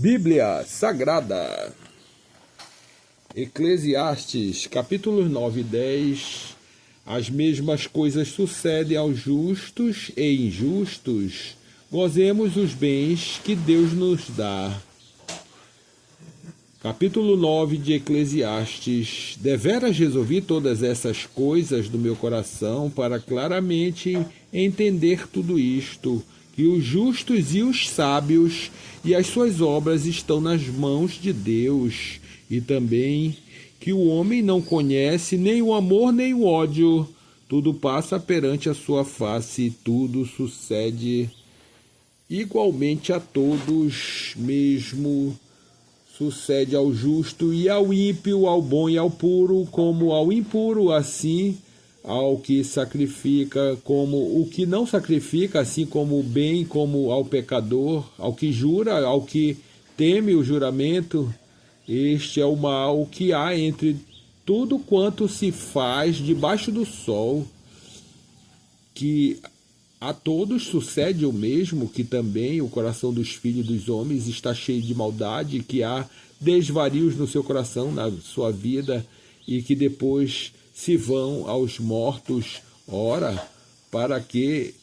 Bíblia Sagrada, Eclesiastes, capítulos 9 e 10. As mesmas coisas sucedem aos justos e injustos. Gozemos os bens que Deus nos dá. Capítulo 9 de Eclesiastes. Deveras resolvi todas essas coisas do meu coração para claramente entender tudo isto, que os justos e os sábios e as suas obras estão nas mãos de Deus, e também que o homem não conhece nem o amor nem o ódio. Tudo passa perante a sua face, e tudo sucede igualmente a todos, mesmo sucede ao justo e ao ímpio, ao bom e ao puro, como ao impuro, assim ao que sacrifica, como o que não sacrifica, assim como o bem, como ao pecador, ao que jura, ao que teme o juramento. Este é o mal que há entre tudo quanto se faz debaixo do sol, que a todos sucede o mesmo, que também o coração dos filhos dos homens está cheio de maldade, que há desvarios no seu coração, na sua vida, e que depois se vão aos mortos. Ora, para que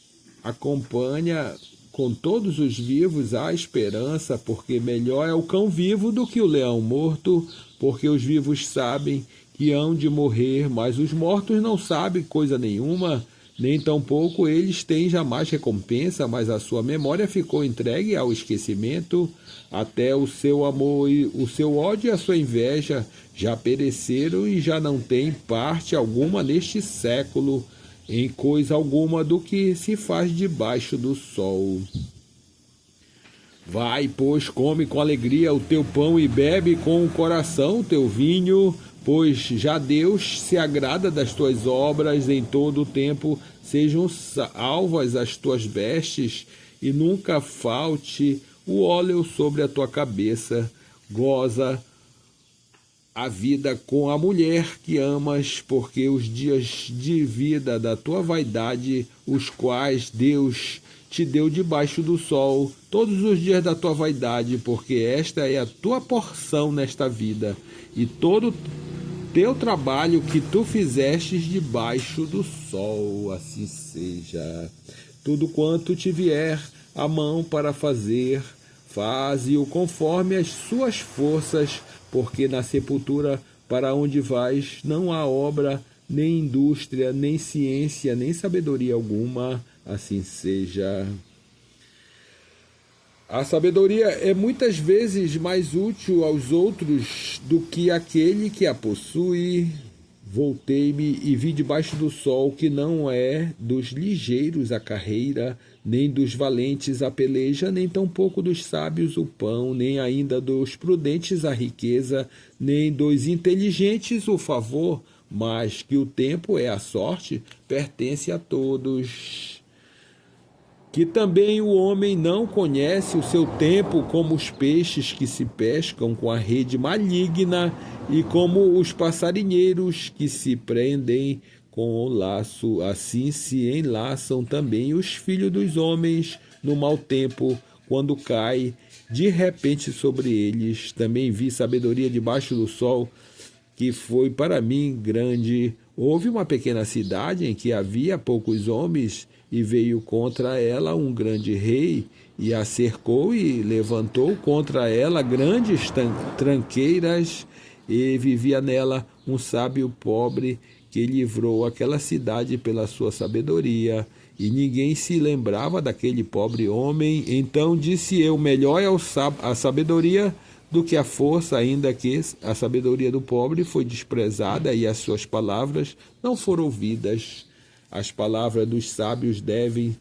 acompanha com todos os vivos a esperança, porque melhor é o cão vivo do que o leão morto, porque os vivos sabem que hão de morrer, mas os mortos não sabem coisa nenhuma, nem tampouco eles têm jamais recompensa, mas a sua memória ficou entregue ao esquecimento. Até o seu amor e o seu ódio e a sua inveja já pereceram e já não têm parte alguma neste século em coisa alguma do que se faz debaixo do sol. Vai, pois, come com alegria o teu pão e bebe com o coração o teu vinho, pois já Deus se agrada das tuas obras. Em todo o tempo sejam alvas as tuas vestes, e nunca falte o óleo sobre a tua cabeça. Goza a vida com a mulher que amas, porque os dias de vida da tua vaidade, os quais Deus te deu debaixo do sol, todos os dias da tua vaidade, porque esta é a tua porção nesta vida, e todo teu trabalho que tu fizestes debaixo do sol, assim seja. Tudo quanto te vier a mão para fazer, faze-o conforme as suas forças, porque na sepultura para onde vais não há obra, nem indústria, nem ciência, nem sabedoria alguma, assim seja. A sabedoria é muitas vezes mais útil aos outros do que aquele que a possui. Voltei-me e vi debaixo do sol que não é dos ligeiros a carreira, nem dos valentes a peleja, nem tampouco dos sábios o pão, nem ainda dos prudentes a riqueza, nem dos inteligentes o favor, mas que o tempo é a sorte, pertence a todos. Que também o homem não conhece o seu tempo, como os peixes que se pescam com a rede maligna, e como os passarinheiros que se prendem com o laço. Assim se enlaçam também os filhos dos homens no mau tempo, quando cai de repente sobre eles. Também vi sabedoria debaixo do sol, que foi para mim grande. Houve uma pequena cidade em que havia poucos homens, e veio contra ela um grande rei, e a cercou e levantou contra ela grandes tranqueiras, e vivia nela um sábio pobre, que livrou aquela cidade pela sua sabedoria, e ninguém se lembrava daquele pobre homem. Então disse eu, melhor é a sabedoria do que a força, ainda que a sabedoria do pobre foi desprezada e as suas palavras não foram ouvidas. As palavras dos sábios devem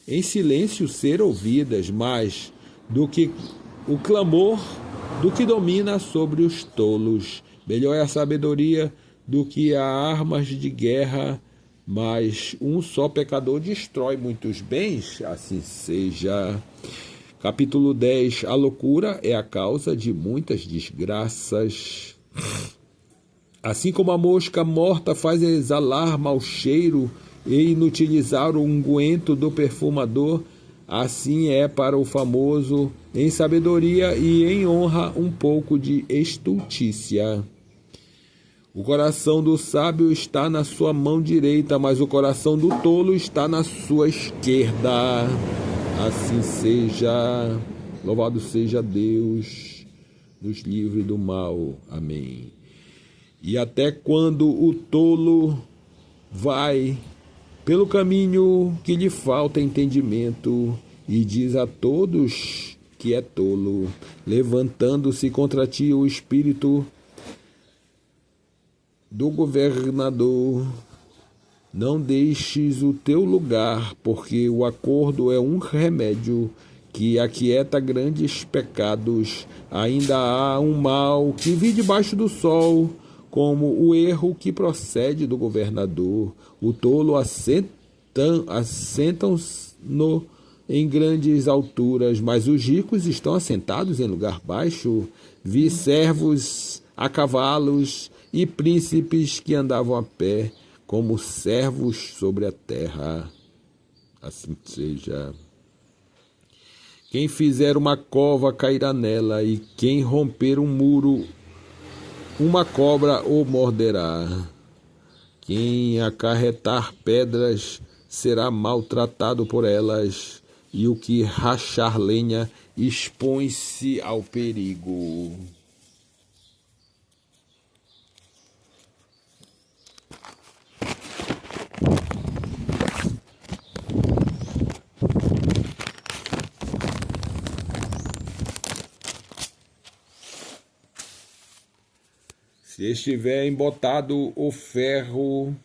em silêncio ser ouvidas, mais do que o clamor do que domina sobre os tolos. Melhor é a sabedoria do que as armas de guerra, mas um só pecador destrói muitos bens, assim seja. Capítulo 10. A loucura é a causa de muitas desgraças. Assim como a mosca morta faz exalar mau cheiro e inutilizar o unguento do perfumador, Assim é para o famoso em sabedoria e em honra um pouco de estultícia. O coração do sábio está na sua mão direita, mas o coração do tolo está na sua esquerda. Assim seja. Louvado seja Deus, nos livre do mal. Amém. E até quando o tolo vai pelo caminho que lhe falta entendimento, e diz a todos que é tolo, levantando-se contra ti o espírito do governador, não deixes o teu lugar, porque o acordo é um remédio que aquieta grandes pecados. Ainda há um mal que vi debaixo do sol, como o erro que procede do governador. O tolo assentam-no em grandes alturas, mas os ricos estão assentados em lugar baixo. Vi servos a cavalos e príncipes que andavam a pé, como servos sobre a terra. Assim seja. Quem fizer uma cova cairá nela, e quem romper um muro, uma cobra o morderá. Quem acarretar pedras será maltratado por elas, e o que rachar lenha expõe-se ao perigo. Se estiver embotado o ferro,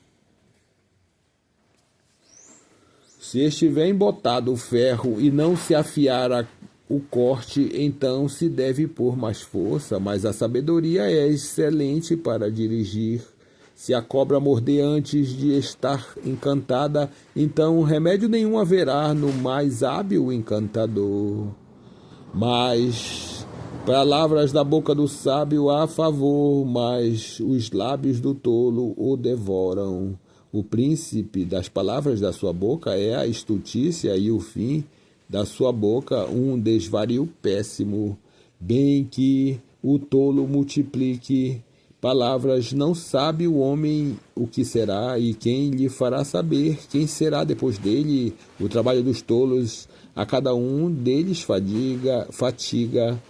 e não se afiar o corte, então se deve pôr mais força, mas a sabedoria é excelente para dirigir. Se a cobra morder antes de estar encantada, então remédio nenhum haverá no mais hábil encantador. Mas palavras da boca do sábio há favor, mas os lábios do tolo o devoram. O príncipe das palavras da sua boca é a estultícia, e o fim da sua boca um desvario péssimo. Bem que o tolo multiplique palavras, não sabe o homem o que será, e quem lhe fará saber quem será depois dele. O trabalho dos tolos a cada um deles fatiga,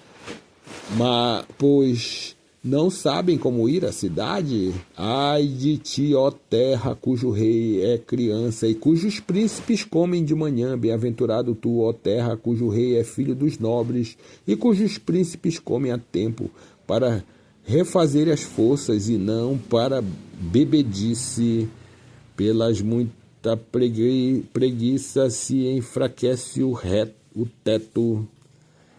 mas pois não sabem como ir à cidade. Ai de ti, ó terra, cujo rei é criança e cujos príncipes comem de manhã. Bem-aventurado tu, ó terra, cujo rei é filho dos nobres e cujos príncipes comem a tempo, para refazer as forças e não para bebedice. Pelas muita preguiça se enfraquece o teto,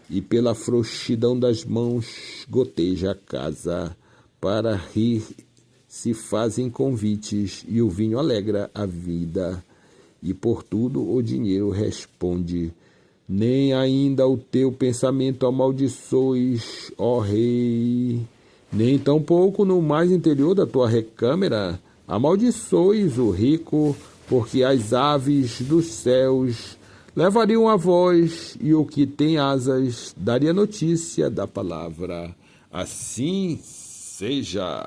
e pela frouxidão das mãos goteja a casa. Para rir se fazem convites, e o vinho alegra a vida, e por tudo o dinheiro responde. Nem ainda o teu pensamento amaldiçoes, ó rei, nem tampouco no mais interior da tua recâmara amaldiçoes o rico, porque as aves dos céus levariam a voz, e o que tem asas daria notícia da palavra. Assim seja.